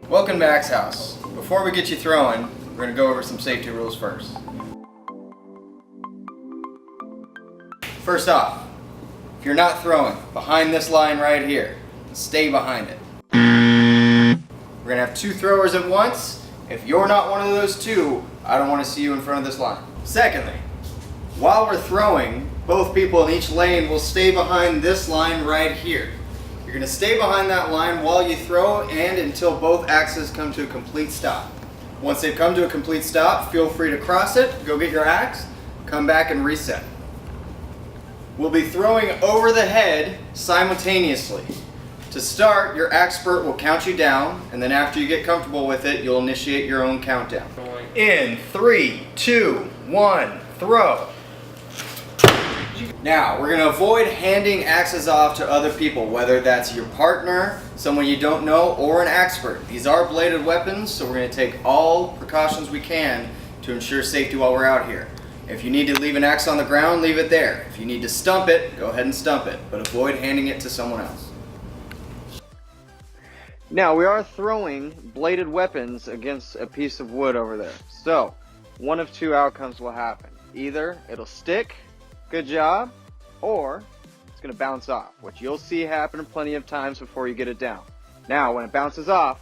Welcome to Axe House. Before we get you throwing, we're going to go over some safety rules first. First off, if you're not throwing behind this line right here, stay behind it. We're going to have two throwers at once. If you're not one of those two, I don't want to see you in front of this line. Secondly, while we're throwing, both people in each lane will stay behind this line right here. You're going to stay behind that line while you throw and until both axes come to a complete stop. Once they've come to a complete stop, feel free to cross it, go get your axe, come back and reset. We'll be throwing over the head simultaneously. To start, your expert will count you down, and then after you get comfortable with it, you'll initiate your own countdown. In 3, 2, 1, throw. Now, we're going to avoid handing axes off to other people, whether that's your partner, someone you don't know, or an expert. These are bladed weapons, so we're going to take all precautions we can to ensure safety while we're out here. If you need to leave an axe on the ground, leave it there. If you need to stump it, go ahead and stump it, but avoid handing it to someone else. Now, we are throwing bladed weapons against a piece of wood over there. So, one of two outcomes will happen. Either it'll stick, good job, or it's going to bounce off, which you'll see happen plenty of times before you get it down. Now, when it bounces off,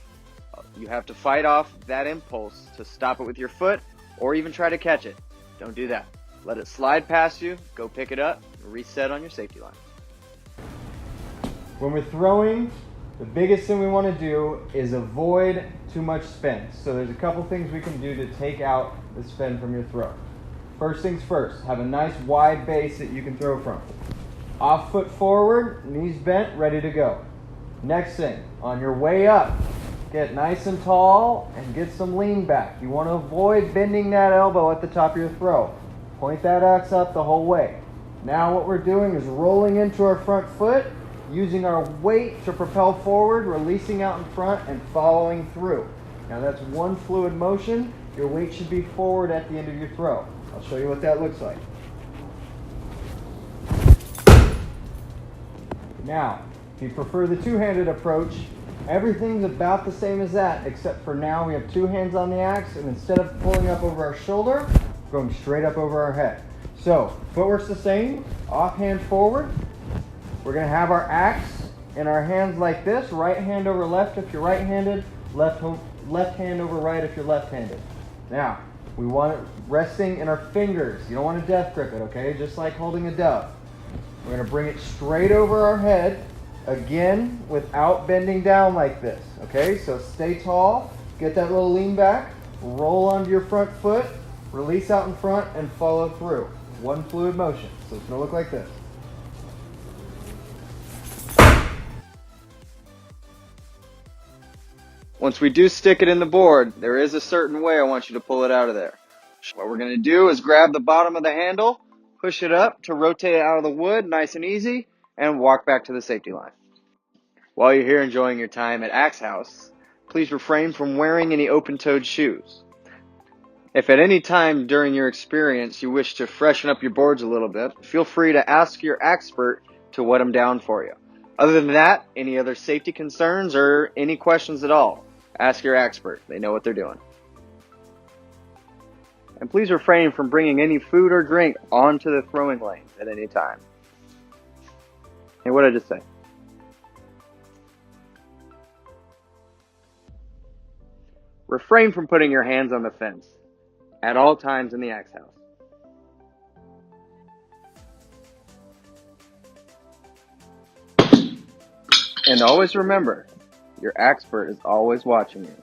you have to fight off that impulse to stop it with your foot or even try to catch it. Don't do that. Let it slide past you, go pick it up, and reset on your safety line. When we're throwing, the biggest thing we want to do is avoid too much spin. So there's a couple things we can do to take out the spin from your throw. First things first, have a nice wide base that you can throw from. Off foot forward, knees bent, ready to go. Next thing, on your way up, get nice and tall and get some lean back. You want to avoid bending that elbow at the top of your throw. Point that axe up the whole way. Now what we're doing is rolling into our front foot, using our weight to propel forward, releasing out in front and following through. Now that's one fluid motion. Your weight should be forward at the end of your throw. I'll show you what that looks like. Now, if you prefer the two-handed approach, everything's about the same as that, except for now we have two hands on the axe, and instead of pulling up over our shoulder, going straight up over our head. So, footwork's the same, off hand forward. We're going to have our axe in our hands like this, right hand over left if you're right-handed, left hand over right if you're left-handed. Now, we want it resting in our fingers. You don't want to death grip it, okay? Just like holding a dove. We're going to bring it straight over our head, again, without bending down like this, okay? So stay tall, get that little lean back, roll onto your front foot, release out in front, and follow through. One fluid motion. So it's going to look like this. Once we do stick it in the board, there is a certain way I want you to pull it out of there. What we're going to do is grab the bottom of the handle, push it up to rotate it out of the wood, nice and easy, and walk back to the safety line. While you're here enjoying your time at Axe House, please refrain from wearing any open-toed shoes. If at any time during your experience you wish to freshen up your boards a little bit, feel free to ask your expert to wet them down for you. Other than that, any other safety concerns or any questions at all, ask your expert. They know what they're doing. And please refrain from bringing any food or drink onto the throwing lane at any time. Hey, what did I just say? Refrain from putting your hands on the fence at all times in the Axe House. And always remember, your expert is always watching you.